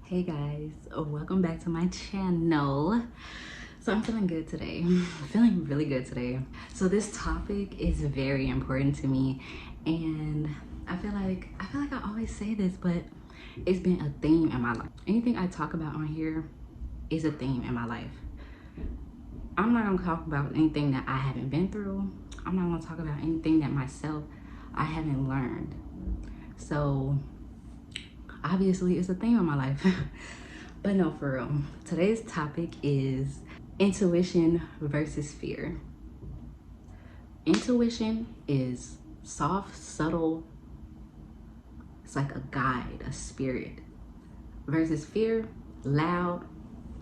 Hey guys, welcome back to my channel. So I'm feeling good today. I'm feeling really good today. So this topic is very important to me, and I feel like I always say this, but it's been a theme in my life. Anything I talk about on here is a theme in my life. I'm not gonna talk about anything that I haven't been through. I'm not gonna talk about anything that myself I haven't learned. So obviously it's a theme in my life. But no, for real, today's topic is intuition versus fear. Intuition is soft, subtle, it's like a guide, a spirit, versus fear, loud,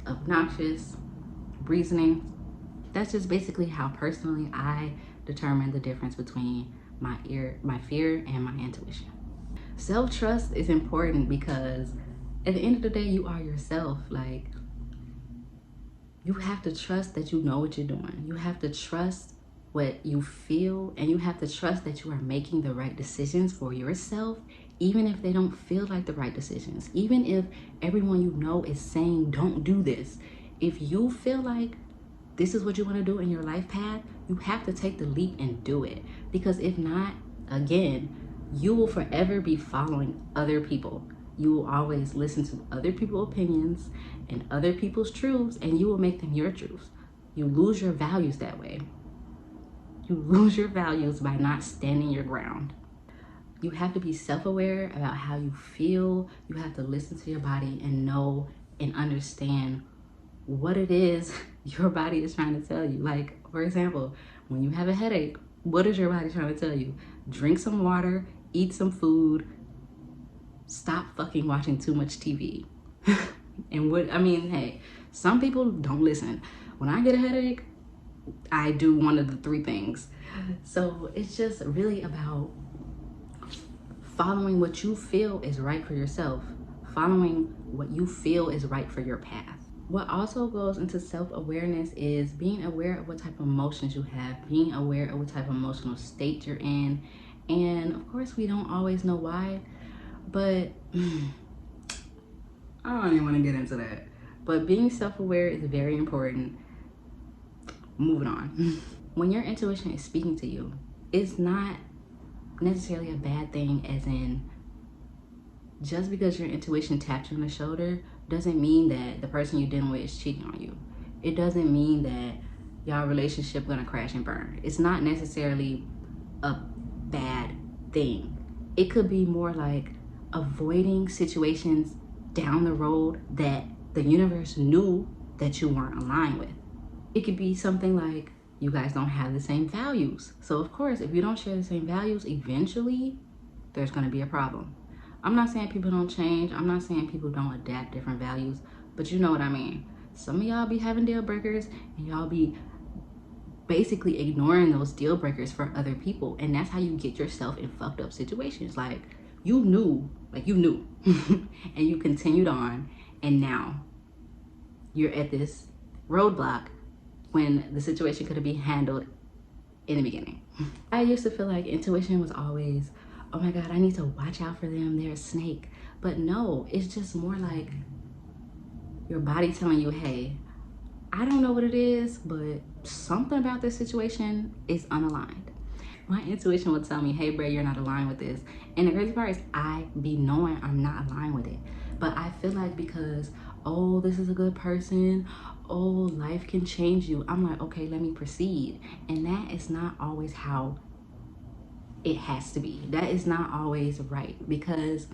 obnoxious, reasoning. That's just basically how personally I determine the difference between my fear and my intuition. Self-trust is important because at the end of the day, you are yourself. Like, you have to trust that you know what you're doing. You have to trust what you feel, and you have to trust that you are making the right decisions for yourself, even if they don't feel like the right decisions. Even if everyone you know is saying, don't do this. If you feel like this is what you want to do in your life path, you have to take the leap and do it. Because if not, again, you will forever be following other people. You will always listen to other people's opinions and other people's truths, and you will make them your truths. You lose your values that way. You lose your values by not standing your ground. You have to be self-aware about how you feel. You have to listen to your body and know and understand what it is your body is trying to tell you. Like, for example, when you have a headache, what is your body trying to tell you? Drink some water, eat some food, stop fucking watching too much TV. Hey, some people don't listen. When I get a headache, I do one of the three things. So it's just really about following what you feel is right for yourself, following what you feel is right for your path. What also goes into self-awareness is being aware of what type of emotions you have, being aware of what type of emotional state you're in. And of course, we don't always know why, but I don't even want to get into that. But being self-aware is very important. Moving on. When your intuition is speaking to you, it's not necessarily a bad thing, as in, just because your intuition taps you on the shoulder doesn't mean that the person you're dealing with is cheating on you. It doesn't mean that y'all relationship gonna crash and burn. It's not necessarily a bad thing. It could be more like avoiding situations down the road that the universe knew that you weren't aligned with. It could be something like you guys don't have the same values. So of course, if you don't share the same values, eventually there's gonna be a problem. I'm not saying people don't change. I'm not saying people don't adapt different values, but you know what I mean. Some of y'all be having deal breakers and y'all be basically ignoring those deal breakers for other people. And that's how you get yourself in fucked up situations. Like you knew, and you continued on, and now you're at this roadblock when the situation could have been handled in the beginning. I used to feel like intuition was always, oh my God, I need to watch out for them, they're a snake. But no, it's just more like your body telling you, hey, I don't know what it is, but something about this situation is unaligned. My intuition will tell me, hey, Bray, you're not aligned with this. And the crazy part is I be knowing I'm not aligned with it. But I feel like because, oh, this is a good person, oh, life can change you, I'm like, okay, let me proceed. And that is not always how it has to be. That is not always right, because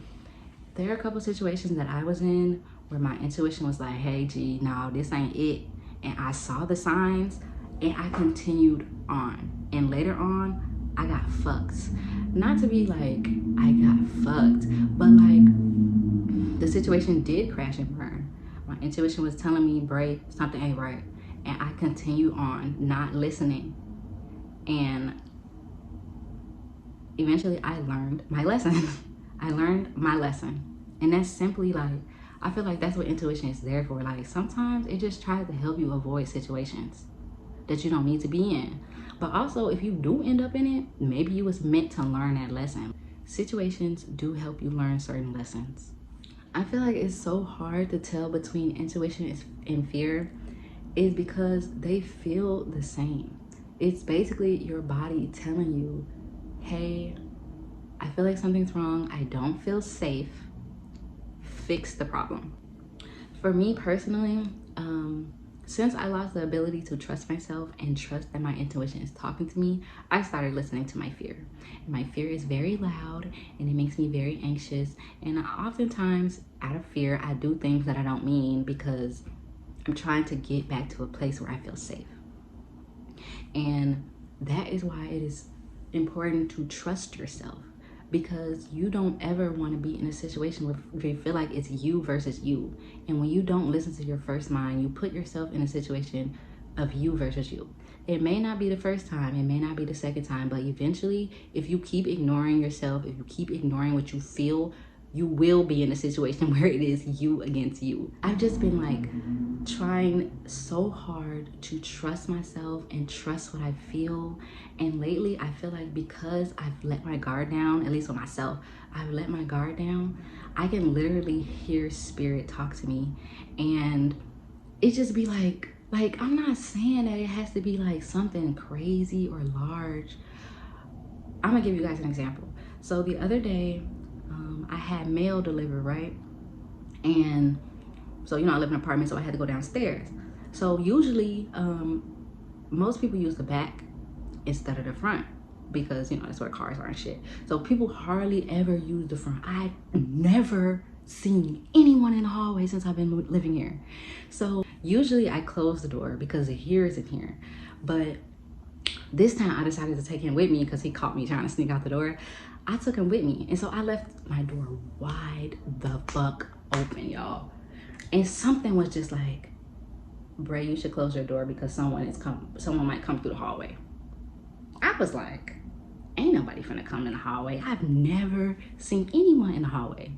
there are a couple situations that I was in where my intuition was like, hey, G, no, this ain't it. And I saw the signs and I continued on. And later on, I got fucked. Not to be like, I got fucked, but like the situation did crash and burn. My intuition was telling me, Bray, something ain't right. And I continued on not listening. And eventually I learned my lesson. I learned my lesson. And that's simply like, I feel like that's what intuition is there for. Like sometimes it just tries to help you avoid situations that you don't need to be in. But also if you do end up in it, maybe you was meant to learn that lesson. Situations do help you learn certain lessons. I feel like it's so hard to tell between intuition and fear is because they feel the same. It's basically your body telling you, hey, I feel like something's wrong. I don't feel safe. Fix the problem. For me personally, since I lost the ability to trust myself and trust that my intuition is talking to me, I started listening to my fear. And my fear is very loud and it makes me very anxious. And oftentimes, out of fear, I do things that I don't mean because I'm trying to get back to a place where I feel safe. And that is why it is important to trust yourself, because you don't ever want to be in a situation where you feel like it's you versus you. And when you don't listen to your first mind, you put yourself in a situation of you versus you. It may not be the first time, it may not be the second time, but eventually, if you keep ignoring yourself, if you keep ignoring what you feel, you will be in a situation where it is you against you. I've just been like trying so hard to trust myself and trust what I feel. And lately I feel like because I've let my guard down, at least with myself, I've let my guard down, I can literally hear spirit talk to me. And it just be like I'm not saying that it has to be like something crazy or large. I'm gonna give you guys an example. So the other day, I had mail delivered, right? And so, I live in an apartment, so I had to go downstairs. So usually, most people use the back instead of the front because, that's where cars are and shit. So people hardly ever use the front. I've never seen anyone in the hallway since I've been living here. So usually I close the door because the here isn't here. But this time I decided to take him with me because he caught me trying to sneak out the door. I took him with me. And so I left my door wide the fuck open, y'all. And something was just like, Bray, you should close your door because someone might come through the hallway. I was like, ain't nobody finna come in the hallway. I've never seen anyone in the hallway.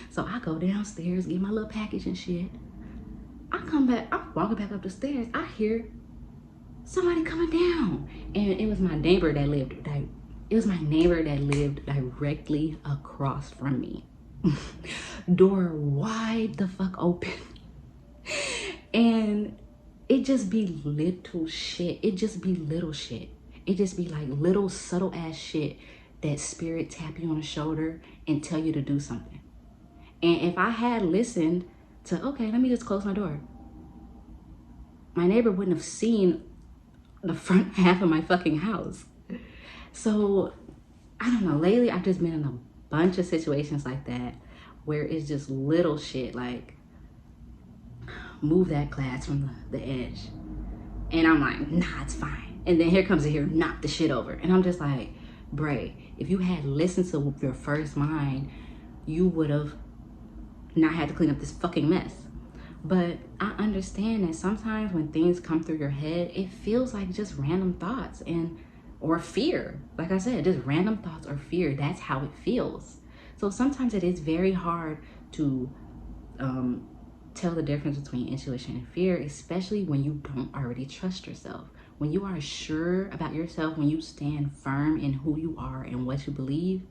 So I go downstairs, get my little package and shit. I come back, I'm walking back up the stairs. I hear somebody coming down. And it was my neighbor that lived directly across from me. Door wide the fuck open. And it just be little shit. It just be little shit. It just be like little subtle ass shit that spirit tap you on the shoulder and tell you to do something. And if I had listened to, okay, let me just close my door, my neighbor wouldn't have seen the front half of my fucking house. So I don't know, lately I've just been in a bunch of situations like that where it's just little shit like, move that glass from the edge. And I'm like, nah, it's fine. And then here comes it here, knock the shit over. And I'm just like, Bray, if you had listened to your first mind, you would have not had to clean up this fucking mess. But I understand that sometimes when things come through your head, it feels like just random thoughts or fear. Like I said, just random thoughts or fear. That's how it feels. So sometimes it is very hard to tell the difference between intuition and fear, especially when you don't already trust yourself. When you are sure about yourself, when you stand firm in who you are and what you believe,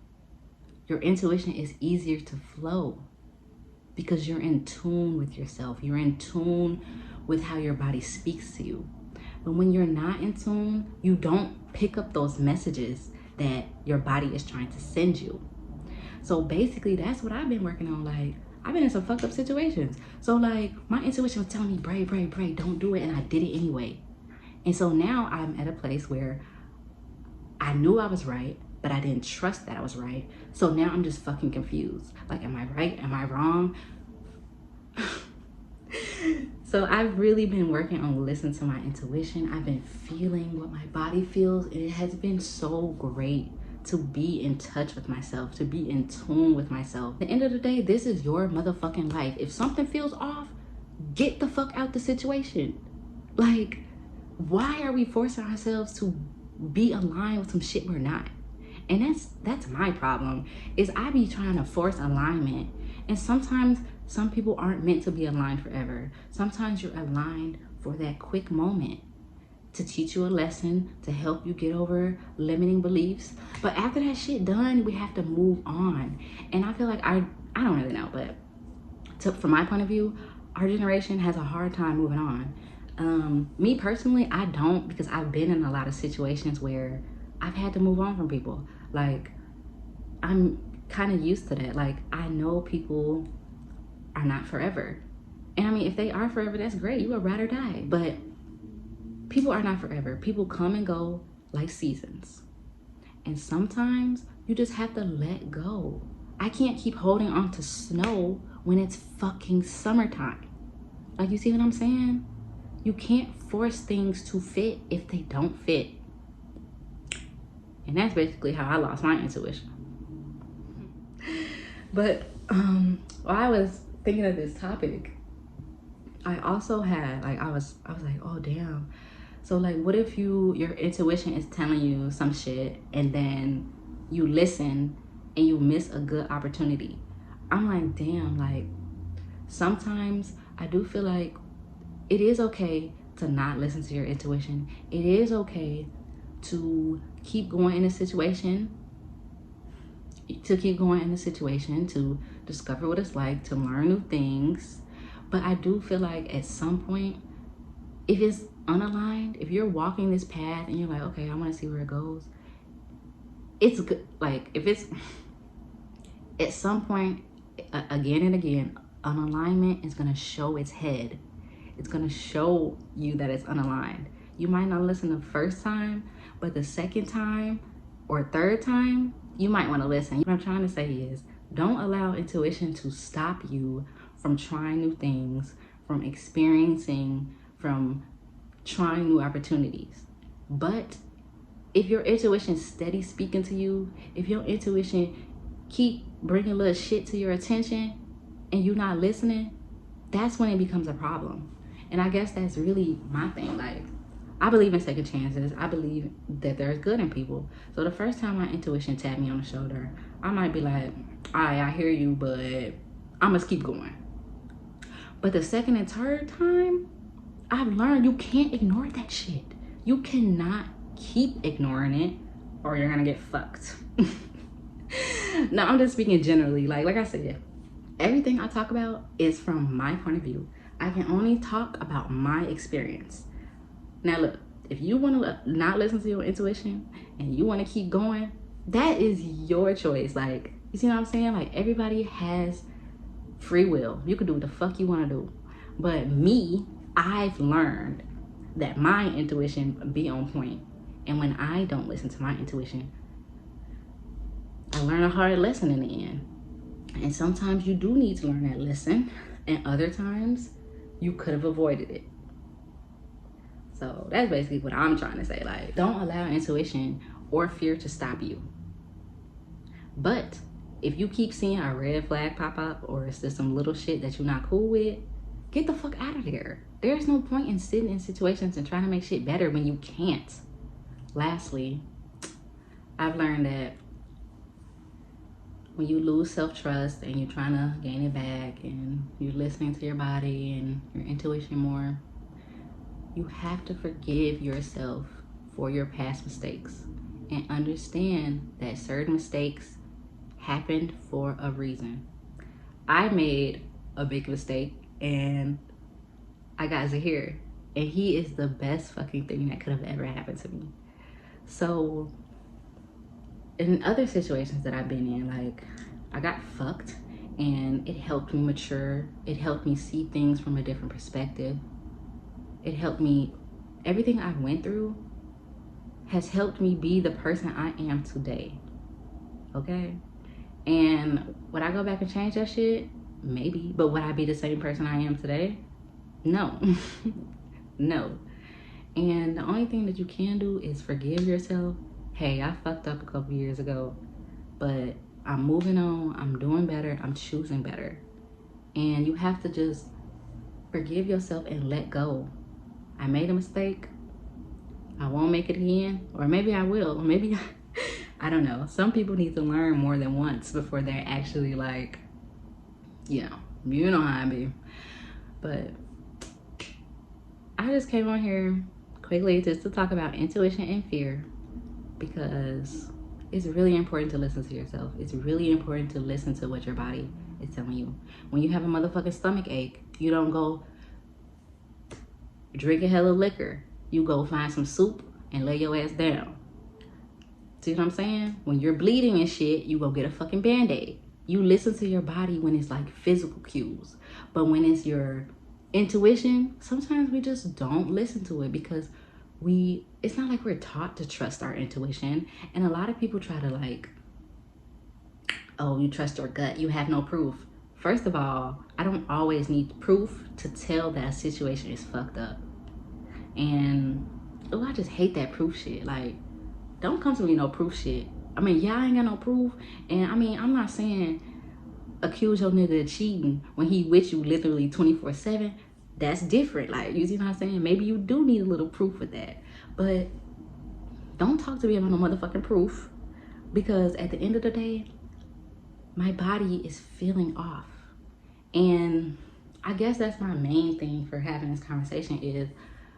your intuition is easier to flow because you're in tune with yourself. You're in tune with how your body speaks to you. But when you're not in tune, you don't pick up those messages that your body is trying to send you. So basically, that's what I've been working on. Like, I've been in some fucked up situations. So like, my intuition was telling me, Bray, don't do it. And I did it anyway. And so now I'm at a place where I knew I was right, but I didn't trust that I was right. So now I'm just fucking confused. Like, am I right? Am I wrong? So I've really been working on listening to my intuition. I've been feeling what my body feels. And it has been so great to be in touch with myself, to be in tune with myself. At the end of the day, this is your motherfucking life. If something feels off, get the fuck out the situation. Like, why are we forcing ourselves to be aligned with some shit we're not? And that's my problem, is I be trying to force alignment. And sometimes some people aren't meant to be aligned forever. Sometimes you're aligned for that quick moment, to teach you a lesson, to help you get over limiting beliefs. But after that shit done, we have to move on. And I feel like I don't really know, but from my point of view, our generation has a hard time moving on. Me personally, I don't, because I've been in a lot of situations where I've had to move on from people. Like, I'm kind of used to that. Like, I know people are not forever. And I mean, if they are forever, that's great. You would rather die. But people are not forever. People come and go like seasons. And sometimes you just have to let go. I can't keep holding on to snow when it's fucking summertime. Like, you see what I'm saying? You can't force things to fit if they don't fit. And that's basically how I lost my intuition. But while I was thinking of this topic, I also had like I was like, oh damn. So like, what if your intuition is telling you some shit and then you listen and you miss a good opportunity? I'm like, damn, like sometimes I do feel like it is okay to not listen to your intuition. It is okay to keep going in a situation, to discover what it's like, to learn new things. But I do feel like at some point, if it's unaligned, if you're walking this path and you're like, okay, I want to see where it goes, it's good. Like, if it's at some point, again and again, unalignment is going to show its head. It's going to show you that it's unaligned. You might not listen the first time, but the second time or third time, you might want to listen. What I'm trying to say is, don't allow intuition to stop you from trying new things, from experiencing, from trying new opportunities. But if your intuition steady speaking to you, if your intuition keep bringing little shit to your attention and you're not listening, that's when it becomes a problem. And I guess that's really my thing. Like, I believe in second chances. I believe that there's good in people. So the first time my intuition tapped me on the shoulder, I might be like, all right, I hear you, but I must keep going. But the second and third time, I've learned you can't ignore that shit. You cannot keep ignoring it or you're gonna get fucked. No, I'm just speaking generally. Like I said, everything I talk about is from my point of view. I can only talk about my experience. Now look, if you want to not listen to your intuition and you want to keep going, that is your choice. Like, you see what I'm saying? Like, everybody has free will. You can do what the fuck you want to do. But me, I've learned that my intuition be on point. And when I don't listen to my intuition, I learn a hard lesson in the end. And sometimes you do need to learn that lesson, and other times you could have avoided it. So that's basically what I'm trying to say. Like, don't allow intuition or fear to stop you. But if you keep seeing a red flag pop up, or it's just some little shit that you're not cool with, get the fuck out of there. There's no point in sitting in situations and trying to make shit better when you can't. Lastly, I've learned that when you lose self-trust and you're trying to gain it back and you're listening to your body and your intuition more, you have to forgive yourself for your past mistakes and understand that certain mistakes happened for a reason. I made a big mistake and I got Zahir, and he is the best fucking thing that could have ever happened to me. So in other situations that I've been in, like, I got fucked and it helped me mature. It helped me see things from a different perspective. It helped me, everything I went through has helped me be the person I am today. Okay? And would I go back and change that shit? Maybe. But would I be the same person I am today? No. No. And the only thing that you can do is forgive yourself. Hey, I fucked up a couple years ago, but I'm moving on. I'm doing better. I'm choosing better. And you have to just forgive yourself and let go. I made a mistake. I won't make it again. Or maybe I will. Or maybe, I don't know. Some people need to learn more than once before they're actually like, you know how I be. But I just came on here quickly just to talk about intuition and fear, because it's really important to listen to yourself. It's really important to listen to what your body is telling you. When you have a motherfucking stomach ache, you don't go drink a hell of liquor. You go find some soup and lay your ass down. See what I'm saying? When you're bleeding and shit, you go get a fucking Band-Aid. You listen to your body when it's like physical cues. But when it's your intuition, sometimes we just don't listen to it because it's not like we're taught to trust our intuition. And a lot of people try to like, oh, you trust your gut, you have no proof. First of all, I don't always need proof to tell that a situation is fucked up. And oh, I just hate that proof shit. Like, don't come to me no proof shit. I mean, y'all ain't got no proof. And I mean, I'm not saying accuse your nigga of cheating when he with you literally 24/7. That's different. Like, you see what I'm saying? Maybe you do need a little proof with that. But don't talk to me about no motherfucking proof. Because at the end of the day, my body is feeling off. And I guess that's my main thing for having this conversation is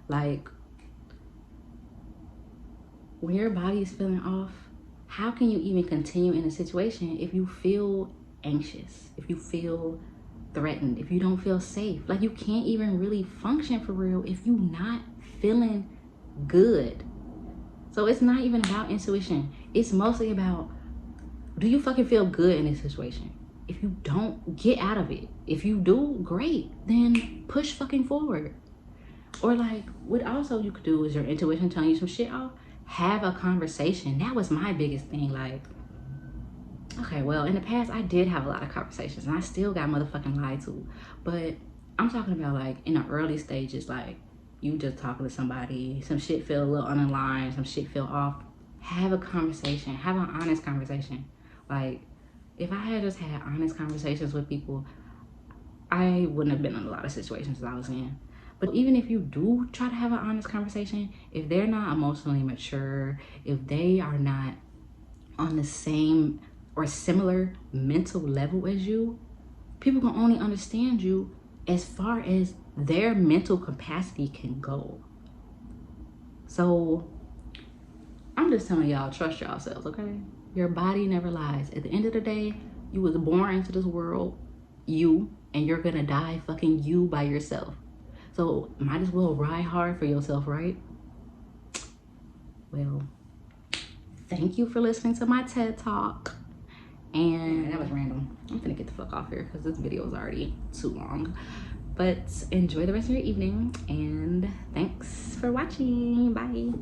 like, when your body is feeling off, how can you even continue in a situation if you feel anxious, if you feel threatened, if you don't feel safe? Like, you can't even really function for real if you're not feeling good. So it's not even about intuition. It's mostly about, do you fucking feel good in this situation? If you don't, get out of it. If you do, great. Then push fucking forward. Or like, what also you could do is your intuition telling you some shit off. Have a conversation. That was my biggest thing. Like, okay, well, in the past, I did have a lot of conversations and I still got motherfucking lied to. But I'm talking about like in the early stages, like you just talking to somebody, some shit feel a little unaligned, some shit feel off. Have a conversation. Have an honest conversation. Like, if I had just had honest conversations with people, I wouldn't have been in a lot of situations that I was in. But even if you do try to have an honest conversation, if they're not emotionally mature, if they are not on the same or similar mental level as you, people can only understand you as far as their mental capacity can go. So I'm just telling y'all, trust yourselves, okay? Your body never lies. At the end of the day, you was born into this world, you, and you're gonna die fucking you by yourself. So might as well ride hard for yourself, right? Well, thank you for listening to my TED Talk. And that was random. I'm gonna get the fuck off here because this video is already too long. But enjoy the rest of your evening and thanks for watching. Bye.